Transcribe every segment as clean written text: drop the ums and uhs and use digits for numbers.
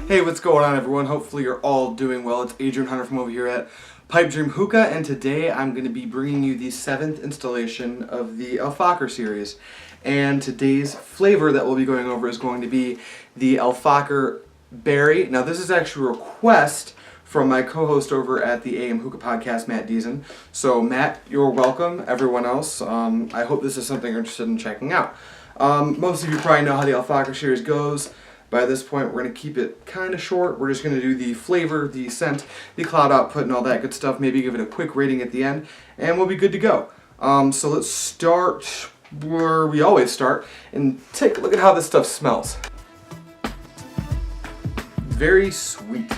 Hey, what's going on everyone? Hopefully you're all doing well. It's Adrian Hunter from over here at Pipe Dream Hookah, and today I'm going to be bringing you the 7th installation of the Fakher series. And today's flavor that we'll be going over is going to be the Fakher Berry. Now this is actually a request from my co-host over at the AM Hookah podcast, Matt Deason. So Matt, you're welcome. Everyone else, I hope this is something you're interested in checking out. Most of you probably know how the Fakher series goes. By this point, we're going to keep it kind of short. We're just going to do the flavor, the scent, the cloud output, and all that good stuff. Maybe give it a quick rating at the end, and we'll be good to go. So let's start where we always start and take a look at how this stuff smells. Very sweet.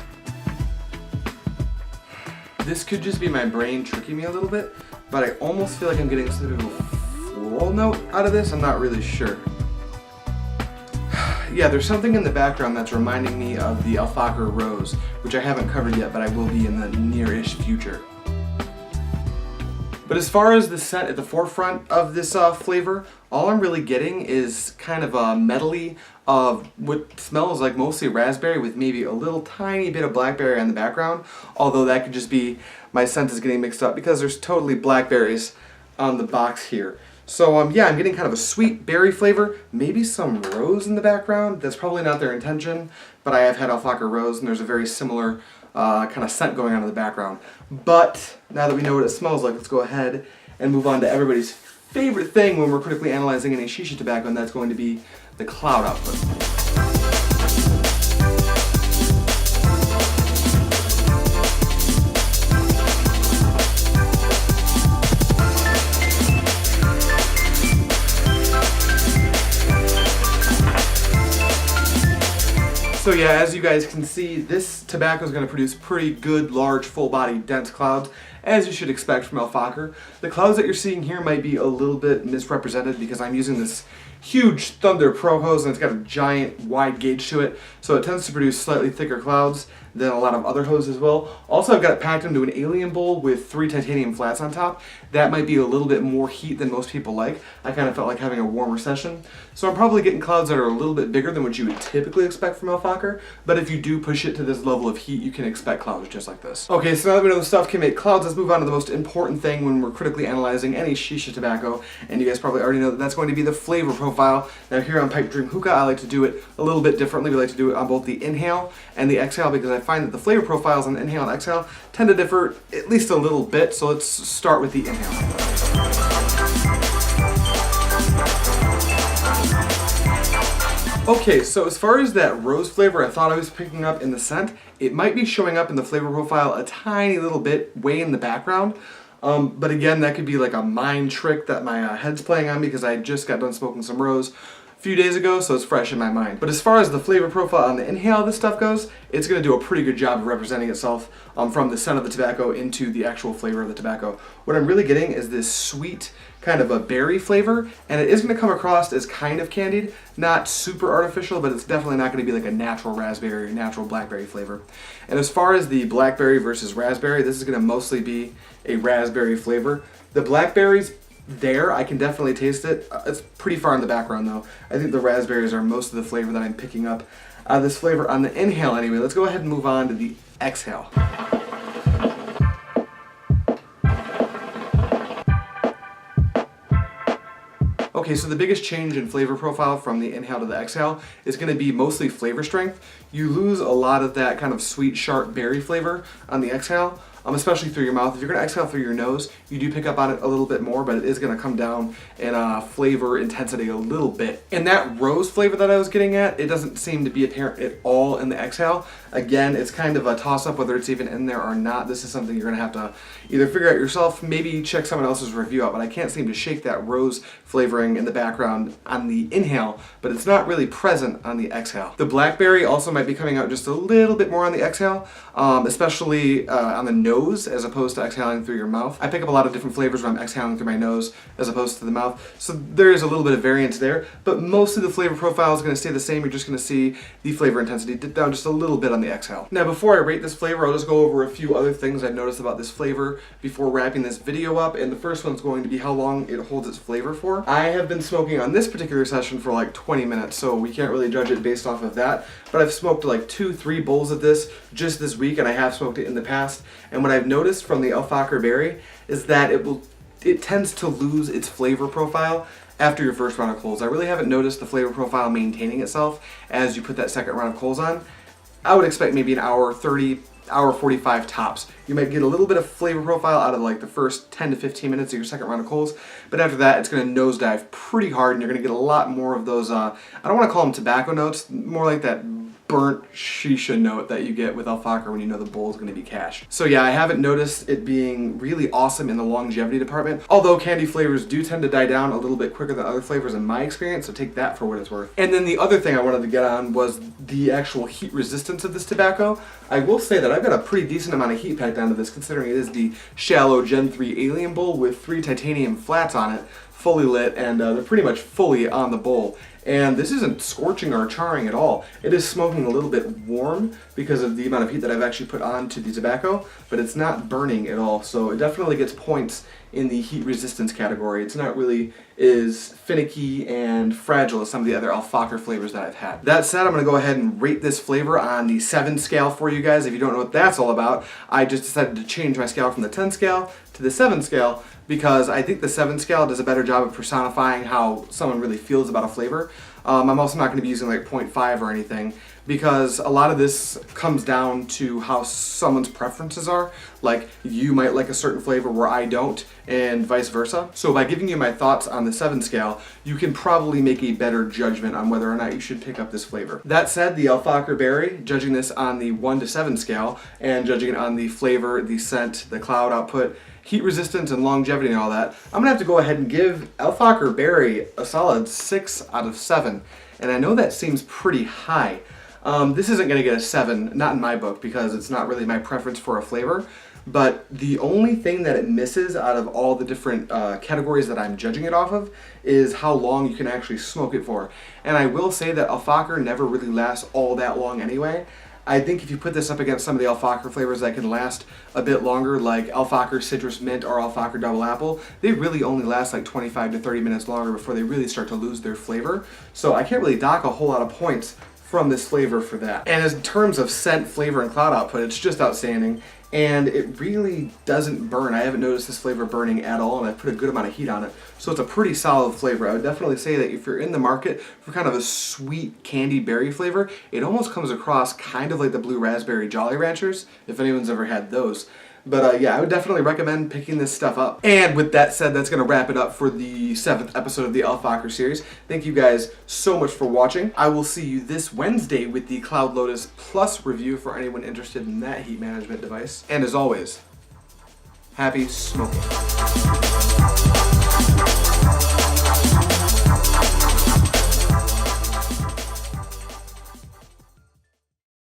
This could just be my brain tricking me a little bit, but I almost feel like I'm getting some sort of a floral note out of this. I'm not really sure. Yeah, there's something in the background that's reminding me of the Fakher Rose, which I haven't covered yet, but I will be in the near-ish future. But as far as the scent at the forefront of this flavor, all I'm really getting is kind of a medley of what smells like mostly raspberry with maybe a little tiny bit of blackberry on the background, although that could just be my scent is getting mixed up because there's totally blackberries on the box here. So yeah, I'm getting kind of a sweet berry flavor, maybe some rose in the background. That's probably not their intention, but I have had Fakher Rose and there's a very similar kind of scent going on in the background. But now that we know what it smells like, let's go ahead and move on to everybody's favorite thing when we're critically analyzing any shisha tobacco, and that's going to be the cloud output. So yeah, as you guys can see, this tobacco is going to produce pretty good, large, full-bodied, dense clouds, as you should expect from Fakher. The clouds that you're seeing here might be a little bit misrepresented because I'm using this huge Thunder Pro hose and it's got a giant wide gauge to it, so it tends to produce slightly thicker clouds than a lot of other hoses will. Also, I've got it packed into an alien bowl with 3 titanium flats on top. That might be a little bit more heat than most people like. I kind of felt like having a warmer session. So I'm probably getting clouds that are a little bit bigger than what you would typically expect from Fakher, but if you do push it to this level of heat, you can expect clouds just like this. Okay, so now that we know the stuff can make clouds, let's move on to the most important thing when we're critically analyzing any shisha tobacco, and you guys probably already know that that's going to be the flavor profile. Now here on Pipe Dream Hookah, I like to do it a little bit differently. We like to do it on both the inhale and the exhale because I find that the flavor profiles on the inhale and exhale tend to differ at least a little bit, so let's start with the inhale. Okay, so as far as that rose flavor I thought I was picking up in the scent, it might be showing up in the flavor profile a tiny little bit way in the background. But again, that could be like a mind trick that my head's playing on me because I just got done smoking some rose a few days ago, so it's fresh in my mind. But as far as the flavor profile on the inhale this stuff goes, it's going to do a pretty good job of representing itself from the scent of the tobacco into the actual flavor of the tobacco. What I'm really getting is this sweet kind of a berry flavor, and it is going to come across as kind of candied, not super artificial, but it's definitely not going to be like a natural raspberry or natural blackberry flavor. And as far as the blackberry versus raspberry, this is going to mostly be a raspberry flavor. The blackberries there, I can definitely taste it. It's pretty far in the background though. I think the raspberries are most of the flavor that I'm picking up out of this flavor on the inhale anyway. Let's go ahead and move on to the exhale. Okay, so the biggest change in flavor profile from the inhale to the exhale is going to be mostly flavor strength. You lose a lot of that kind of sweet, sharp berry flavor on the exhale, especially through your mouth. If you're going to exhale through your nose, you do pick up on it a little bit more, but it is going to come down in flavor intensity a little bit. And that rose flavor that I was getting at, it doesn't seem to be apparent at all in the exhale. Again, it's kind of a toss-up whether it's even in there or not. This is something you're going to have to either figure out yourself, maybe check someone else's review out, but I can't seem to shake that rose flavoring in the background on the inhale, but it's not really present on the exhale. The blackberry also might be coming out just a little bit more on the exhale, especially on the nose nose as opposed to exhaling through your mouth. I pick up a lot of different flavors when I'm exhaling through my nose as opposed to the mouth, so there is a little bit of variance there, but mostly the flavor profile is going to stay the same. You're just going to see the flavor intensity dip down just a little bit on the exhale. Now, before I rate this flavor, I'll just go over a few other things I've noticed about this flavor before wrapping this video up, and the first one's going to be how long it holds its flavor for. I have been smoking on this particular session for like 20 minutes, so we can't really judge it based off of that, but I've smoked like 2-3 bowls of this just this week, and I have smoked it in the past, and what I've noticed from the Fakher Berry is that it tends to lose its flavor profile after your first round of coals. I really haven't noticed the flavor profile maintaining itself as you put that second round of coals on. I would expect maybe an hour 30, hour 45 tops. You might get a little bit of flavor profile out of like the first 10 to 15 minutes of your second round of coals, but after that it's going to nosedive pretty hard, and you're going to get a lot more of those, I don't want to call them tobacco notes, more like that burnt shisha note that you get with Fakher when you know the bowl is going to be cash. So yeah, I haven't noticed it being really awesome in the longevity department, although candy flavors do tend to die down a little bit quicker than other flavors in my experience, so take that for what it's worth. And then the other thing I wanted to get on was the actual heat resistance of this tobacco. I will say that I've got a pretty decent amount of heat packed onto this, considering it is the shallow Gen 3 alien bowl with 3 titanium flats on it, fully lit, and they're pretty much fully on the bowl. And this isn't scorching or charring at all. It is smoking a little bit warm because of the amount of heat that I've actually put onto the tobacco, but it's not burning at all. So it definitely gets points in the heat resistance category. It's not really as finicky and fragile as some of the other Fakher flavors that I've had. That said, I'm going to go ahead and rate this flavor on the 7 scale for you guys. If you don't know what that's all about, I just decided to change my scale from the 10 scale to the 7 scale because I think the 7 scale does a better job of personifying how someone really feels about a flavor. I'm also not going to be using like 0.5 or anything because a lot of this comes down to how someone's preferences are. Like, you might like a certain flavor where I don't, and vice versa. So by giving you my thoughts on the 7 scale, you can probably make a better judgment on whether or not you should pick up this flavor. That said, the Fakher Berry, judging this on the 1 to 7 scale, and judging it on the flavor, the scent, the cloud output, heat resistance, and longevity and all that, I'm gonna have to go ahead and give Fakher Berry a solid 6 out of 7. And I know that seems pretty high. This isn't gonna get a 7, not in my book, because it's not really my preference for a flavor. But the only thing that it misses out of all the different categories that I'm judging it off of is how long you can actually smoke it for. And I will say that Fakher never really lasts all that long anyway. I think if you put this up against some of the Fakher flavors that can last a bit longer, like Fakher Citrus Mint or Fakher Double Apple, they really only last like 25 to 30 minutes longer before they really start to lose their flavor. So I can't really dock a whole lot of points from this flavor for that. And in terms of scent, flavor, and cloud output, it's just outstanding. And it really doesn't burn. I haven't noticed this flavor burning at all, and I've put a good amount of heat on it. So it's a pretty solid flavor. I would definitely say that if you're in the market for kind of a sweet candy berry flavor, it almost comes across kind of like the Blue Raspberry Jolly Ranchers, if anyone's ever had those. But yeah, I would definitely recommend picking this stuff up. And with that said, that's going to wrap it up for the 7th episode of the Fakher series. Thank you guys so much for watching. I will see you this Wednesday with the Cloud Lotus Plus review for anyone interested in that heat management device. And as always, happy smoking.